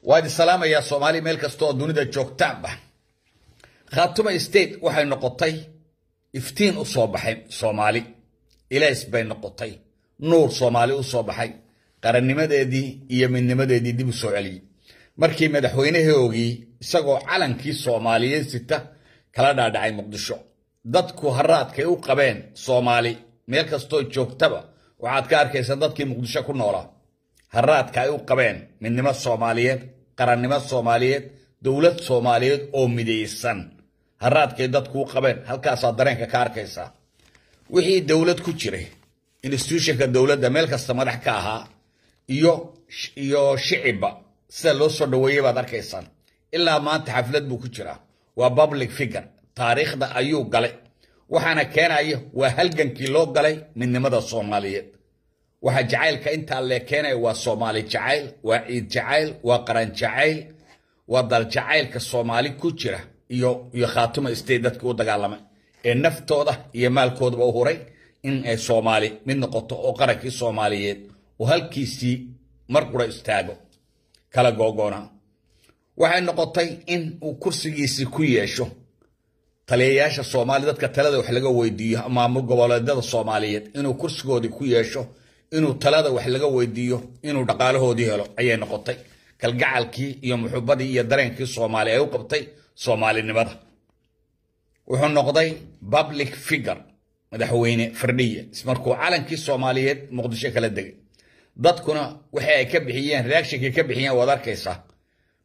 وادي السلام يا صومالي ملك استو دونيدا جوجتان با خاتوما ستيت waxay noqotay iftiin u soo baxay Soomaali ilays bay noqotay nuur Soomaali u soo baxay qarannimadeedii iyo midnimadeedii dib u soo celiyay markii madaxweynahoogii isagoo calankii Soomaaliyeed sita kala dhaadhacay Muqdisho dadku haraadkay u qabeen Soomaali meel kasto joogtaba waxaad ka arkaysaa dadkii Muqdisho ku noolaa haraadka ay u qabeen midnimo Soomaaliyeed qarannimo Soomaaliyeed dawlad Soomaaliyeed oo midaysan haraadkay dadku u qabeen halkaas aad dareenka ka arkaysaa wixii dawlad ku jiray institutionka dawladda meel kasta madax ka ahaa iyo shicibba sida loo soo dhaweeyay baad arkaysaa ilaa maanta xaflad buu ku jiraa waa public figure taariikhda ayuu galay waxaana keenaya waa halgankii loo galay midnimada Soomaaliyeed waxa jacaylka inta la keenay waa Soomaali jacayl waa ciid jacayl waa qaran jacayl waa dal jacaylka Soomaali ku jira iyo khaatuma isteedadka u dagaalamay ee naftooda iyo maalkooda u huray in ay Soomaali mid noqoto oo qarankii Soomaaliyeed oo halkiisii mar qura istaago kala googona waxay noqotay in uu kursigiisii ku yeesho taliyayaasha Soomaali dadka talada wax laga weydiiyo maamul goboleedyada Soomaaliyeed inuu kursigoodii ku yeesho inuu talada wax laga weydiiyo inuu dhaqaalahoodii helo ayay noqotay kalgacalkii iyo muxubbadii iyo dareenkii Soomaali ay u qabtay Soomaalinimada wuxuu noqday public figure madaxweyne fardhiye ismarkuu calankii Soomaaliyeed Muqdisho kala degay dadkuna waxay ay ka bixiyeen reaction ka bixiyeen wada arkaysaa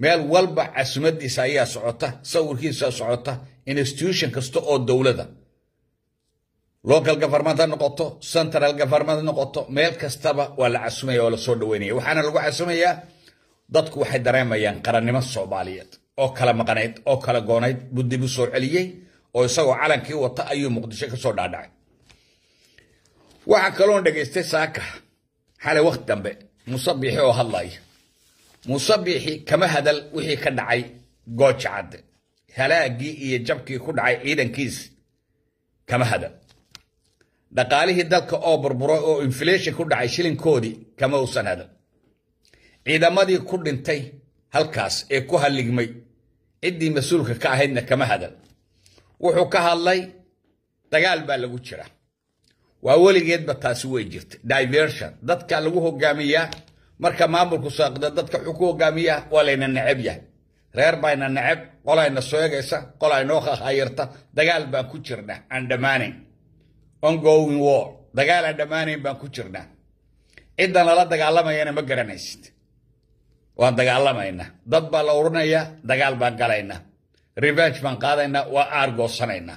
meel walba caasimadiisa ayaa socota sawirkiisa socota institution kasta oo dawladda local government noqoto central government noqoto meel kastaba waa la casuumay oo la soo dhaweynaya waxaana lagu casuumayaa dadku waxay dareemayaan qarannimo Soomaaliyeed oo kala maqaneed oo kala goonayd buddibu soo celiyay oo isagoo calankii wata ayuu Muqdisho ka soo dhaadhacay waxa kale oo dhageystay saaka xalay waqti dambe Musabbixi oo hadlay Musabbixi kama hadal wixii ka dhacay Goojacad halaagii iyo jabkii ku dhacay ciidankiis kama hadal dhaqaalihii dalka oo burburo oo inflation ku dhacay shilinkoodii kama uusan hadal ciidamadii ku dhintay halkaas ee ku haligmay cidii mas'uulka ka ahaydna kama hadal wuxuu ka hadlay dagaal baa lagu jira waa waligeed ba taasi way jirtay diversion dadka lagu hogaamiyaa marka maamulku saaqda dadka wuxuu ku hogaamiyaa walayna nacab yahay reer bayna nacab qolayna soo eegaysa qolayna khayirta dagaal baan ku jirnaa aan dhamaanayn ongoing war dagaal aan dhamaanayn baan ku jirnaa ciidan la dagaalamayana ma garanaysid waan dagaalamayna dad baa la urinaya dagaal baan galayna revenge baan qaadayna waa argoosanayna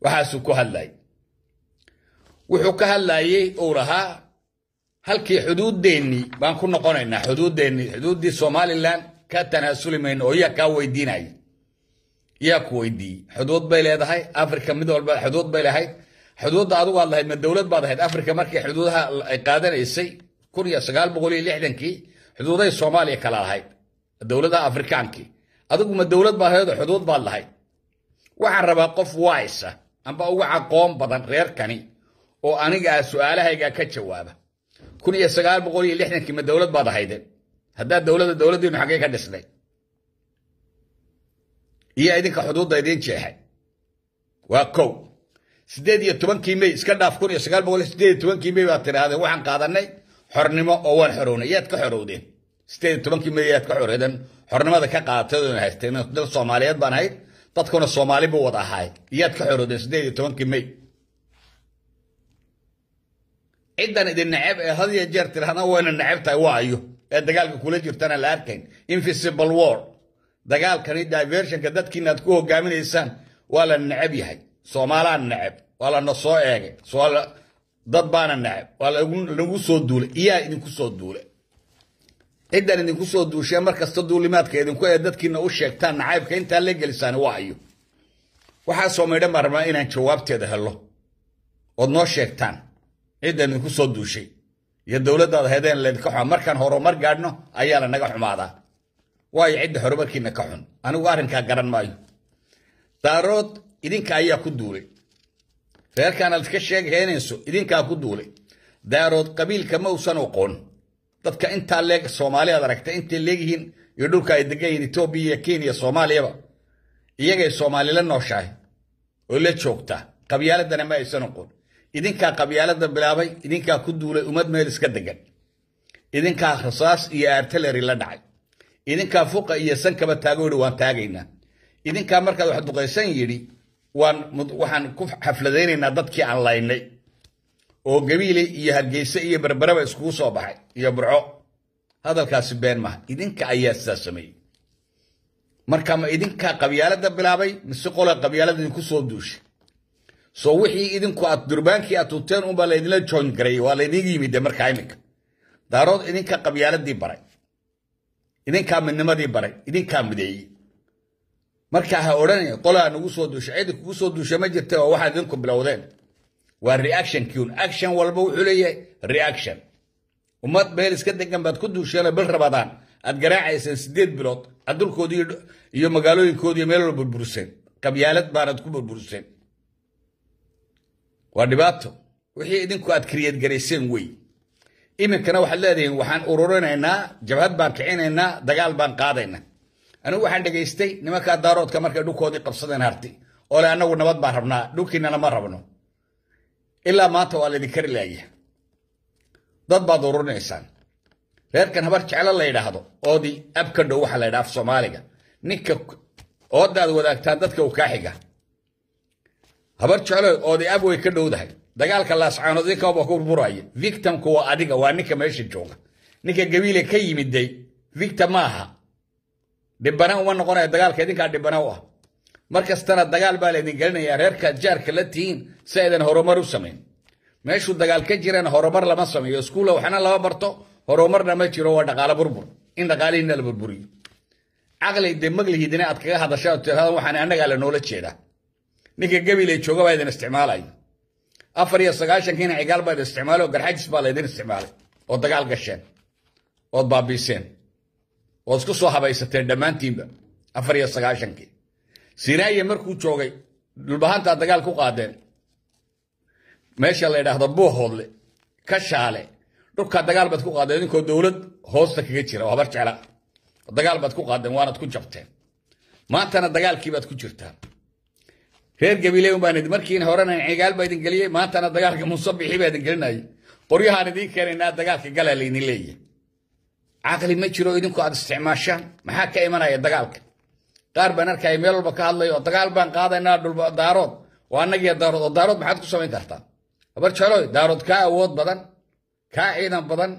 waxaasuu ku hadlay wuxuu ka hadlayay oo lahaa halkii xuduudeennii baan ku noqonaynaa xuduudii Somaliland ka tanaasulimayno oo yaa ka weydiinay yaa ku weydii xuduud bay leedahay Afrika mid walba xuduud bay leedahay xuduudda adigu aad lahayd ma dawlad baad ahayd Afrika markii xuduudaha ay qaadanaysay 1960kii xuduuday Soomaaliya kala lahayd dawladda Afrikaankii adigu ma dawlad baad ahayd xuduud baad lahayd waxaan rabaa qof waysa amba ugu aqoon badan reerkani oo aniga su'aalahayga ka jawaaba 1960kii ma dawlad baad ahayd hadda dawladdiinu xagee ka dhisnay iyo idinka xuduudda idin jeexay waa kow 18kii May iska dhaaf 1918kii May baad tiraahday waxaan qaadanay xornimo oo waan xorownay yaad ka xorowdeen 18kii May yaad ka xorowdeen xornimada ka qaatay haysteen dad Soomaaliyeed baan ahayd dadkuna Soomaali buu wada ahaay yaad ka xorowdeen 18kii May ciidan idin nacab ee hadiya jeer tirahana wayna nacabtahay waayo ee dagaalka kula jirtana la arkayn invisible war dagaalkani diversionka dadkiina aad ku hogaaminaysaan waa la nacab yahay Soomaaliland nacab waa la soo eegay dad baana nacab waa lagu soo duulay iyaa idinku soo duulay ciidan idinku soo duushay markasta duulimaadka idinku ee dadkiina u sheegtaan nacaybka inta la gelisaan waayo waxa Soomaaliland marma inaan jawaabteeda helo oo noo sheegtaan ciidan idinku soo duushay iyo dawladda heedeen leedka xuma markan horumar gaadhno ayaa la naga xumaadaa way cid horumarkiina ka xun anigu arrinka garan maayo daarood idinka ayaa ku duulay reerkan aad ka sheegaynayso idinka ku duulay daarood qabiilka ma uusan aqoon dadka intaa leeg Soomaaliya aragtay intay leeyihiin iyo dhulka ay degan Itoobiya Kenya Soomaaliya iyagay Soomaali la nooshahay oo la joogta qabyaaladana ma aysan noqon idinka qabyaalada bilaabay idinka ku duulay umad meel iska degan idinka rasaas iyo artillery la dhacay idinka fuqa iyo sankaba taagoori waan taagayna idinka markaad wax duqaysan yiri waxaan ku xafladeynaynaa dadkii aan laynay oo gabiile iyo Hargeysa iyo Barbaraba isku soo baxay iyo Burco hadalkaasi been ma idinka ayaa saamay marka ma idinka qabyaalada bilaabay mise qola qabyaalada idinku soo duushay soo wixii idinku aad durbaankii aad tuuteen un baa laydinla join garay waa laydin yimid markaa imika daarood idinka qabyaaladii baray idinka midnimadii baray idinka mideeyay marka ha oranay qolaa nagu soo duushay cid kugu soo duushay ma jirto waxa idinku bilowdeen waa reaction kiun action walba wuxuu leeyahay reaction umad meel iska degan baad ku duusheen bil Ramadaan aad garaacaysan 8 bilood adulkoodii iyo magaalooyinkoodii meel walba burbursan qabyaalad baanad ku burbursan waa dhibaato wixii idinku aad create gareyseen way iminkana waxa leedahay waxaan ururinaynaa jabhad baan kicinaynaa dagaal baan qaadaynaa anigu waxaan dhageystay nimanka daaroodka markay dhulkoodii qabsadeen harti oo la anagu nabad baan rabnaa dhulkiina lama rabno ilaa maanta waa la idin kari laaya dad baad ururinaysaan reerkan habar jecel la yiraahdo oodi abka dhow waxa la yiraahdo Soomaaliga ninka oodaad wadaagtaan dadka uu ka xiga habar jecel oodi ab way ka dhowdahay dagaalka la ascaanoodii ka ku burburaya victim ku waa adiga waa ninka meesha jooga ninka gabiile ka yimiday victim maaha dibana uma noqonaya dagaalka idinka dibana waa markastana dagaal baa la idin gelinaya reerka jaarka la tiin saydan horumar u sameyn meeshu dagaal ka jirana horumar lama sameeyo iskuul waxana laba barto horumarna ma jiro waa dhaqaale burbur in dhaqaalihiina la burburiyo aqli demaglihiidina aad kaga hadashaa tirada waxaan anaga la noola jeedaa ninka gabiile jooga baa idin isticmaalay 94 kiina cigaal baa isticmaalo garxajis baa la idin isticmaalay oo dagaal gasheen oo baabiseen oo isku soo habaysateen dhamaantiinba 94 kii Siraaye markuu joogay dhulbahanta dagaal ku qaadeen meesha la yiraahdo Boohoodle ka shaale dhulka dagaal bad ku qaadeen inkoo dawlad hoosta kaga jira oo habar jecel dagaal bad ku qaadeen waanad ku jabteen maantana dagaalkii bad ku jirtaan reer gabiile u baanid markiina horena cigaal baa idin galiyay maantana dagaalka musabixi baa idin galinay qoryahan idin keenayna dagaalka galaleeyni leeyahay aqli ma jiro idinku aad isticmaashaan maxaa ka imanaya dagaalka qaar baan arkay meel walba ka hadlay oo dagaal baan qaadaynaa dhul daarood waa anaga daarood maxaad ku samayn kartaa habar jecel daarood ka awood badan ka ciidan badan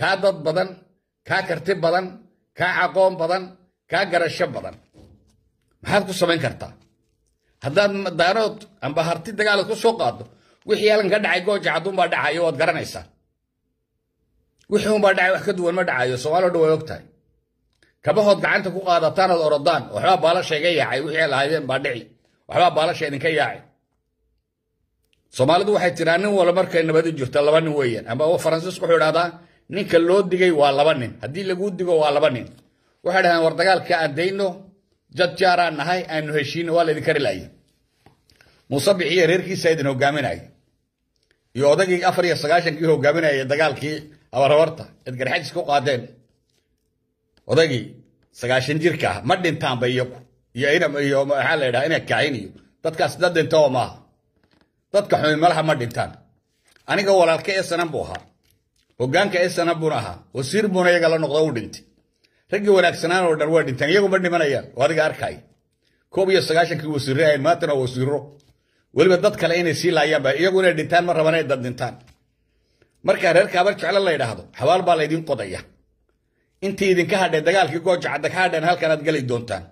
ka dad badan ka karti badan ka aqoon badan ka garasho badan maxaad ku samayn kartaa haddaad daarood amba harti dagaal ku soo qaado wixii halkan ka dhacay gooja cadun baa dhacayo waad garanaysaa wixii un baa dhacay wax ka duwan ma dhacayo Soomaalidu way ogtahay kabahood gacanta ku qaadataan oo orodaan waxba baalasha iga yaacay wixii lahaydeen baa dhici waxba baalasha idinka yaacay Soomaalidu waxay tiraan nin wala markay nabad jirto laba nin weeyaan amba Faransiisku wuxuu yiraahdaa ninka loo digay waa laba nin hadii lagu digo waa laba nin waxa dhahan war dagaalka aan deyno jad jaaraan nahay aanu heshiino waa la idin kari laayay musabixiye reerkiisa idin hogaaminay iyo odagii 94 kii hogaaminay dagaalkii abarwarta edgarxajis ku qaadeen odagii 90 jirka ma dhintaan bayaku iyo waxa la yiraahdaa inay kaayiniyo dadkaas dad dhinto ma dadka xumay malaha ma dhintaan aniga walaalka ee sanan buu ahaa hogaanka ee sanan buu ahaa wasiir buu iyaga la noqdo u dhintay ragii wanaagsanaan oo dhan waa dhintaan iyagu ma dhimanayaan oo adiga arkay 91 kii wasiiray maantana wasiiro waliba dad kale inay sii laayaan ba iyagu inay dhintaan ma rabanay dad dhintaan marka reerka habar jecel la yiraahdo xawaal baa la idin qodaya intii idinka hadhay dagaalkii gooja cad ka hadhan halkan aad gali doontaan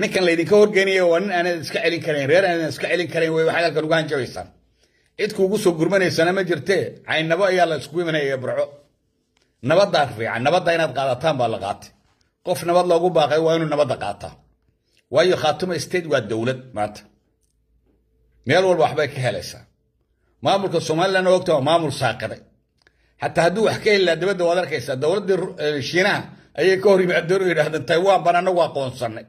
ninkan la idinka horgeeniyo waa nin aan iska celin karin reer aan iska celin karin way waxa halkan uga hanjabaysan cid kuugu soo gurmanaysana ma jirtee caynabo ayaa la isku imanaya Burco nabadda fiican nabadda inaad qaadataan baa la qaatay qof nabad loogu baaqay waa inuu nabadda qaataa waayo khaatuma state waa dawlad maanta meel walba waxbay ka helaysaa maamulka Soomaaliland oo ogtaa maamul saaqaday hatta haduu wax ka ilaa dibadda wada arkaysa dawladda Shiinaha ayay ka hor yimaadeen oo yiraahdeen Taiwan baan anagu aqoonsanay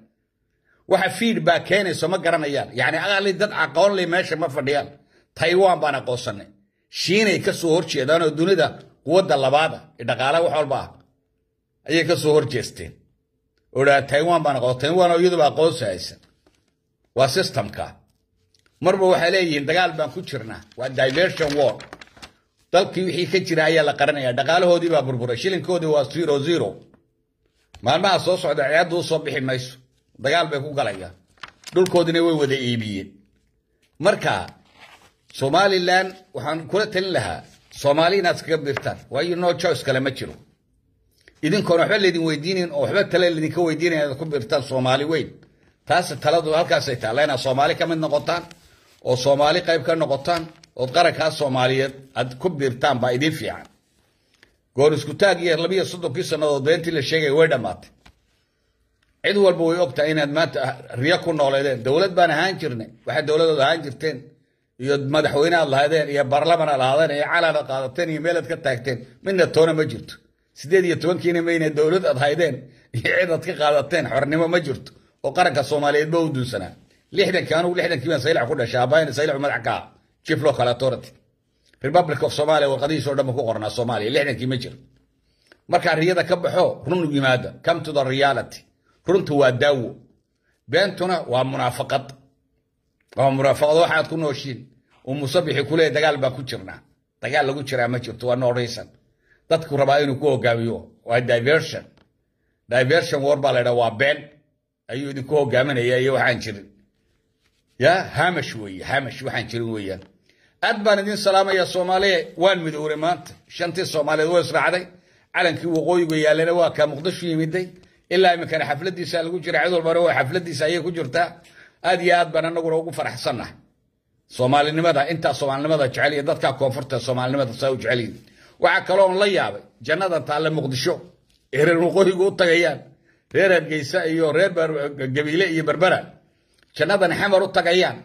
waxa feedback keenayso ma garanayaan yaani aqali dad aqoon leh meesha ma fadhiyaan Taiwan baan aqoonsanay Shiinay ka soo horjeedaan oo dunida quwadda labaada dhaqaale wax walba ayay ka soo horjeesteen oo Taiwan baan aqoon Taiwan oo iyadu aqoonsi haysan waa systemka marba waxay leeyihiin dagaal baan ku jirnaa waa diversion war dalkii wixii ka jira ayaa la qaranayaa dhaqaalahoodii baa burburay shilinkoodii waa 00 maalmaha soo socda ciyaadu soo bixi mayso dagaal bay ku galayaan dhulkoodina way wada iibiyeen marka Somaliland waxaan kula talin lahaa Soomaaliina iska birtaan waayo no choice kale ma jiro idinkoona waxba leedin weydiinin oo waxba tale leedin ka weydiinayaan ku birtaan Soomaali weyn taas taladu halkaas ay taalayna Soomaali ka mid noqotaan oo Soomaali qayb ka noqotaan oo qaranka Soomaaliyeed ad ku birtaan baa idin fiican goor isku taag iyo 230 sanadood beentii la sheegay way dhamaatay cid walba way ogtaa inaad maanta riya ku nooleedeen dawlad baan ahaan jirnay waxa dawladooda ahaan jirteen iyo madaxweynaha lahaydeen iyo baarlamaan lahaydeen iyo calaamad qaadateen iyo meelad ka taagteen midna toona ma jirto 18 mayna dawlad ad haydeen iyo cid ad ka qaadateen xornimo ma jirto oo qaranka Soomaaliyeed baa u duusanaa 60 kaanu 60 kiiba saylac ku dhashay abaayna saylac madax ka chief local authority Republic of Somalia warqadiis oo dhan ku qornaa Soomaaliya 60 kiiba jir marka riyada ka baxo run yimaada come to the reality runtu waa daawo beentuna waa munaafaqad waxaad ku nooshiin oo musabixi kule dagaal baa ku jirnaa dagaal lagu jiraa ma jirto waa no reason dadku rabaa inuu ku hogaamiyo waa diversion war baa leeyahay waa been ayuu idinku hogaaminaya iyo waxaan jirin ya hamash waxaan jirin weeyaan aad baan idin salaamaya Soomaaliya waan midoobay maanta shantii Soomaaliyeed way israacday calankii waqooyiga yaalana waa ka Muqdisho yimiday ilaa imkan xafladiisa lagu jiray cid walba waa xafladiisa ayay ku jirtaa aad iyo aad baan anagu ugu faraxsanahay Soomaalinimada inta Soomaalinimada jecel iyo dadka koonfurta Soomaalinimada soo jeceliin waxa kale oo la yaabay jannada taale Muqdisho reer waqooyiga u tagayaan reer Hargeysa iyo reer Gabiile iyo Berbera jannadan xamar u tagayaan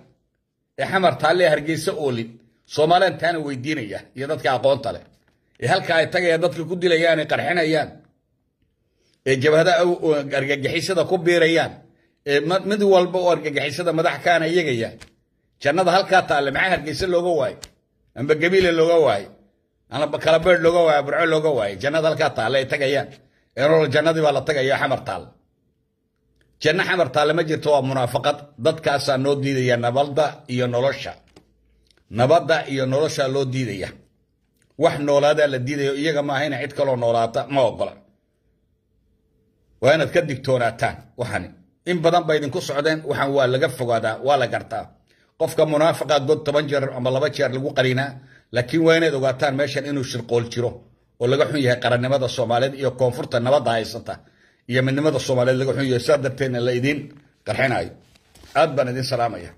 xamar taale Hargeysa oolin Soomaaliland taana weydiinaya iyo dadka aqoonta leh halka ay tagayaan dadka ku dilayaan ee qarxinayaan jabhada argagixisada ku biirayaan mid walba oo argagixisada madax kaana iyagaya jannada halka taale maxaa Hargeysa looga waayay amba Gabiile looga waayay ana kala beer looga waayay Burco looga waayay jannada halka taale ay tagayaan ee jannadii waa la tagayaa xamar taale janna xamar taale ma jirto waa munaafaqad dadkaas noo diidaya nabadda iyo nolosha loo diidaya wax noolaada la diidayo iyaga ma ahayna cid kale oo noolaata ma ogola waa inaad ka digtoonaataan waxani in badan bay idinku socdeen waxan waa laga fogaadaa waa la gartaa qofka munaafiqa god 10 jeer ama 2 jeer lagu qarinaa laakiin waa inaad ogaataan meeshan inuu shirqool jiro oo laga xun yahay qarannimada Soomaaliyeed iyo koonfurta nabadda haysata iyo midnimada Soomaaliyeed laga xun yahay sadarteen la idin qarxinayo aad baan idin salaamaya